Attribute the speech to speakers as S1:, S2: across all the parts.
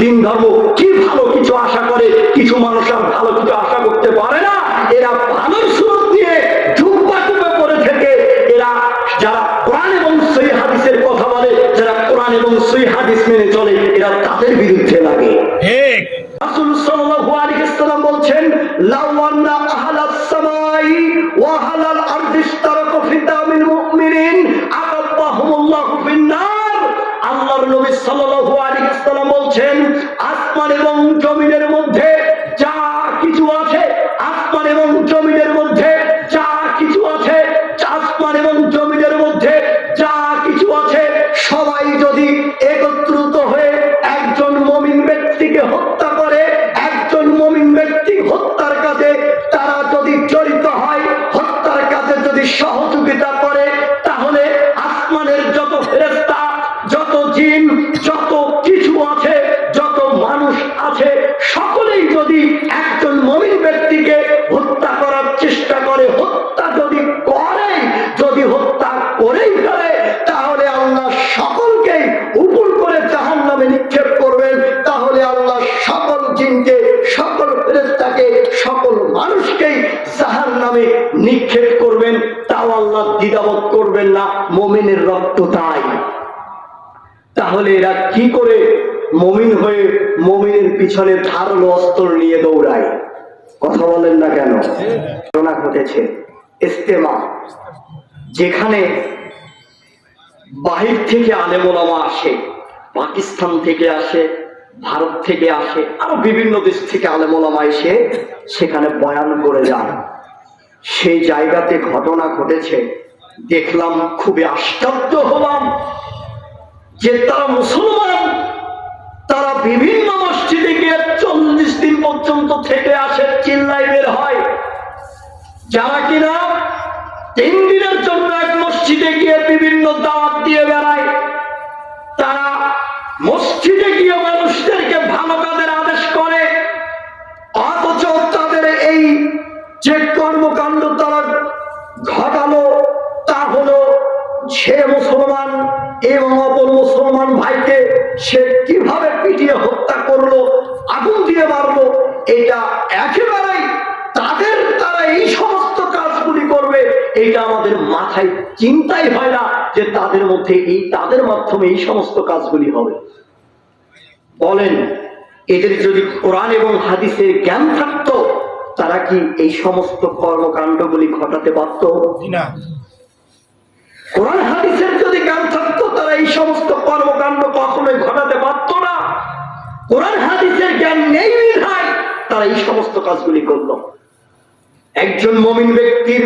S1: দিন ধর্ম কি ভালো কিছু আশা করে? কিছু মানুষ আর ভালো কিছু আশা করতে পারে না। এরা ভালোর সুরত দিয়ে জুব্বা টুপে পড়ে থেকে এরা যারা কোরআন এবং সহিহ হাদিসের কথা বলে, যারা কোরআন এবং সহিহ হাদিস মেনে চলে, এরা তাদের বিরুদ্ধে লাগে। ঠিক। রাসূল সাল্লাল্লাহু আলাইহি ওয়াসাল্লাম বলছেন, লাউ আন্না আহলাস সামাই ওয়া আহলাল আরদি ইশতারাকু ফি দামিল মুমিনিন আকাব্বাহুমুল্লাহু ফিন-নার। আল্লাহর নবী সাল্লাল্লাহু আলাইহি ওয়াসাল্লাম বলছেন, আসমান এবং জমিনের মধ্যে যা কিছু আছে, আসমান এবং জমিনের মধ্যে যা কিছু আছে, আসমান এবং জমিনের মধ্যে যা কিছু আছে, সবাই যদি একত্রিত হয়ে একজন মুমিন ব্যক্তিকে হত্যা করে, একজন মুমিন ব্যক্তি হত্যার কাজে তারা যদি জড়িত হয়, হত্যার কাজে যদি সহযোগিতা করে, তাহলে আসমানের যত ফেরেশতা, যত জিন, যত কিছু আছে, যত মানুষ আছে, সকলেই যদি একজন মুমিন ব্যক্তিকে হত্যা করার চেষ্টা করে, হত্যা যদি করে, যদি হত্যা করেই ফেলে, তাহলে আল্লাহ সকলকেই উপর করে জাহান্নামে নিক্ষেপ করবেন। তাহলে আল্লাহ সকল জিনকে, সকল ফেরেশতাকে, সকল মানুষকেই জাহান্নামে নিক্ষেপ করবেন। তাও আল্লাহ দ্বিধাবোধ করবেন না, মুমিনের রক্ত তাই। তাহলে এরা কি করে মুমিন হয়ে মুমিনের পিছনে ধারালো অস্ত্র নিয়ে দৌড়ায়? কথা বলেন না কেন? ঘটনা ঘটেছে ইজতেমা, যেখানে বাহির থেকে আলেম ওলামা আসে, পাকিস্তান থেকে আসে, ভারত থেকে আসে, আরো বিভিন্ন দেশ থেকে আলেম ওলামা এসে সেখানে বয়ান করে যান। সেই জায়গাতে ঘটনা ঘটেছে, দেখলাম, খুবই আশ্চর্য হলাম যে তারা মুসলমান, তারা বিভিন্ন মসজিদে গিয়ে 40 দিন পর্যন্ত থেকে আসে, চিল্লাই বের হয়। যারা কিনা 3 দিনের জন্য এক মসজিদে গিয়ে বিভিন্ন দাওয়াত দিয়ে বেড়ায়, তারা মসজিদে গিয়ে মানুষদেরকে ভালো কাজের আদেশ করে, অথচ তাদের এই যে কর্মকাণ্ড তারা ঘটালো, তা হলো সে মুসলমান এবং অপর মুসলমান ভাইকে সে কিভাবে পিটিয়ে হত্যা করলো, আগুন দিয়ে মারলো। এটা একেবারেই তাদের, তারা এই সমস্ত কাজগুলি করবে, এটা আমাদের মাথায় চিন্তাই হয় না যে তাদের মধ্যে এই, তাদের মাধ্যমে এই সমস্ত কাজগুলি হবে। বলেন, এদের যদি কোরআন এবং হাদিসের জ্ঞান থাকতো, তারা কি এই সমস্ত কর্মকাণ্ডগুলি ঘটাতে পারত? না। কোরআন হাদিসের যদি জ্ঞান থাকতো, তারা এই সমস্ত কর্মকাণ্ড কখনোই ঘটাতে পারত না। কোরআন হাদিসের জ্ঞান নেই বিধায় তারা এই সমস্ত কাজগুলি করলো। একজন মুমিন ব্যক্তির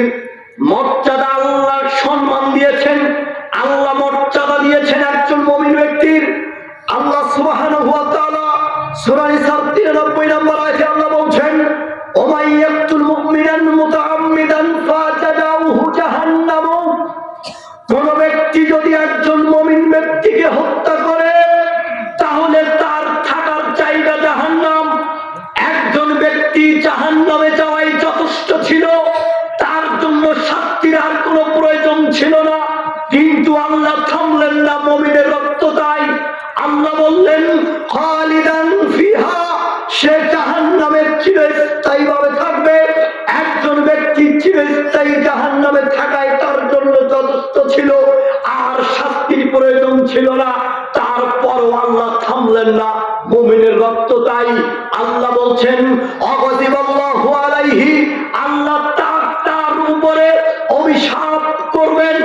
S1: মর্যাদা আল্লাহ সম্মান দিয়েছেন, আল্লাহ মর্যাদা দিয়েছেন একজন মুমিন ব্যক্তির। আল্লাহ সুবহানাহু ওয়া তাআলা সূরা নিসার 93 নম্বর আয়াতে আল্লাহ বলছেন, ওমাই ইয়াকতুল মুমিনান মুতাআম্মিদান ফাজাযাউহু জাহান্নাম। কোন ব্যক্তি যদি একজন মুমিন ব্যক্তিকে হত্যা করে, তাহলে তার থাকার জায়গা জাহান্নাম। একজন ব্যক্তি জাহান্নামে যাওয়াই যথেষ্ট ছিল, তার জন্য শাস্তির আর কোনো প্রয়োজন ছিল না। কিন্তু আল্লাহ থামলেন না, মুমিনের রক্ত তাই। আল্লাহ বললেন, খালিদান ফিহা, সে জাহান্নামে চিরস্থায়ী ভাবে থাকবে। একজন ব্যক্তি চিরস্থায়ী জাহান্নামে থাকায় তার জন্য যথেষ্ট ছিল, আর শাস্তির প্রয়োজন ছিল না। তারপরও আল্লাহ থামলেন না, মুমিনের রক্ত তাই। আল্লাহ বলছেন, অগযিবাল্লাহু আলাইহি, আল্লাহ তার উপরে অভিশাপ করবেন।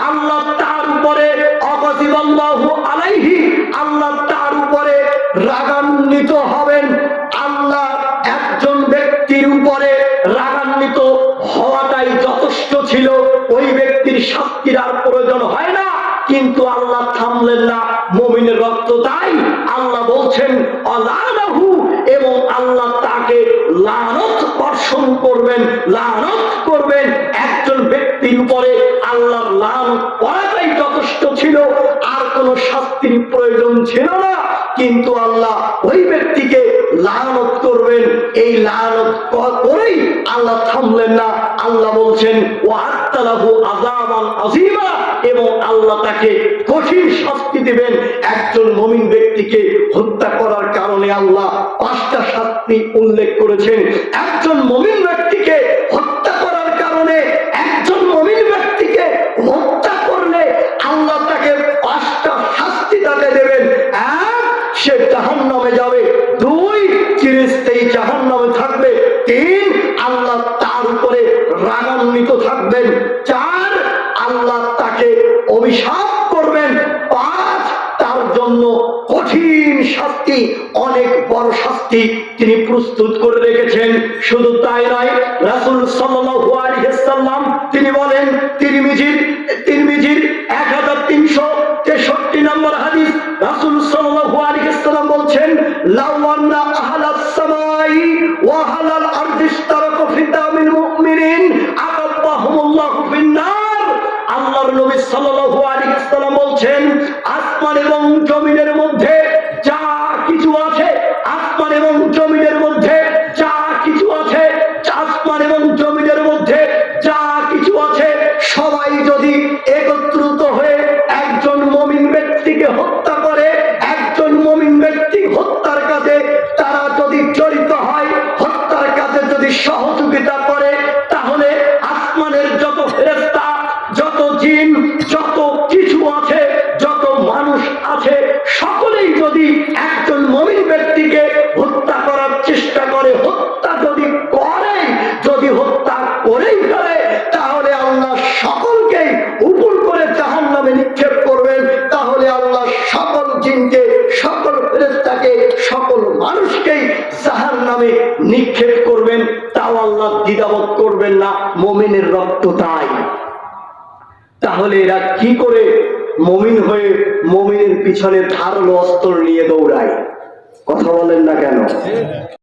S1: আল্লাহ তার উপরে অগযিবাল্লাহু আলাইহি, আল্লাহ তার উপরে রাগান্বিত হবেন। আল্লাহ একজন ব্যক্তির উপরে রাগান্বিত হওয়াটাই যথেষ্ট ছিল, ওই ব্যক্তির শাস্তির আর প্রয়োজন হয় না। কিন্তু আল্লাহ থামলেন না, মুমিনের রক্ত তাই। আল্লাহ বলছেন অলানাহু, এবং আল্লাহ তাকে লানত বর্ষণ করবেন, লানত করবেন। একজন ব্যক্তির উপরে আল্লাহর লানত করাটাই যথেষ্ট ছিল, আর কোন শাস্তির প্রয়োজন ছিল না। কিন্তু আল্লাহ ওই ব্যক্তিকে লানত করবেন, এই লানত করেই আল্লাহ থামলেন না। আল্লাহ বলছেন ওয়া'আত্তালাহু আযাবান আযীমা, এবং আল্লাহ তাকে কঠিন শাস্তি দেবেন। একজন মুমিন ব্যক্তিকে হত্যা করার কারণে আল্লাহ 5টা শাস্তি উল্লেখ করেছেন। একজন মুমিন ব্যক্তিকে হত্যা করার কারণে, একজন মুমিন ব্যক্তিকে হত্যা করলে আল্লাহ তাকে 5টা শাস্তি তাকে দেবেন। 1, সে জাহান্নামে যাবে। 2, চিরস্থায়ী জাহান্নামে থাকবে। 3, আল্লাহ তার উপরে রাগান্বিত থাকবেন। 4, আল্লাহ তাকে অভিশাপ করবেন। 5, তার জন্য কঠিন শাস্তি, অনেক বড় শাস্তি তিনি প্রস্তুত করে রেখেছেন। শুধু তাই নয়, রাসূল সাল্লাল্লাহু আলাইহি ওয়াসাল্লাম তিনি বলেন, তিরমিজির 1363 নম্বর হাদিস, রাসূল সাল্লাল্লাহু আলাইহি ওয়াসাল্লাম বলছেন, লাউ আন্না আহলাস সামাই ওয়া আহলাল আরদি ইশতারাকু ফি দামিল মুমিনিন আকাব্বাহুমুল্লাহু ফিন-নার। আল্লাহর নবী সাল্লাল্লাহু আলাইহি ওয়াসাল্লাম বলছেন, আসমান এবং জমিনের মধ্যে যা কিছু আছে, আসমান এবং জমিনের মধ্যে যা কিছু আছে, আসমান এবং জমিনের মধ্যে যা কিছু আছে, সবাই যদি একত্রিত হয়ে একজন মুমিন ব্যক্তিকে হত্যা করে, একজন মুমিন ব্যক্তি হত্যার কাজে তারা যদি জড়িত হয়, হত্যার কাজে যদি সহযোগিতা করে, তাহলে আসমানের যত ফেরেশতা, যত জিন, যত কিছু আছে, যত মানুষ আছে, সকলেই যদি একজন মুমিন ব্যক্তিকে হত্যা করার চেষ্টা করে, হত্যা যদি হত্যা করেই ফেলে, তাহলে আল্লাহ সকলকেই উপর করে জাহান্নামে নিক্ষেপ করবেন। তাহলে আল্লাহ সকল জিনকে, সকল ফেরেশতাকে, সকল মানুষকেই জাহান্নামে নিক্ষেপ করবেন। তাও আল্লাহ দ্বিধাবোধ করবেন না, মুমিনের রক্ত তাই। তাহলে এরা কি করে মুমিন হয়ে মুমিনের পিছনে ধারালো অস্ত্র নিয়ে দৌড়ায়? কথা বলেন না কেন?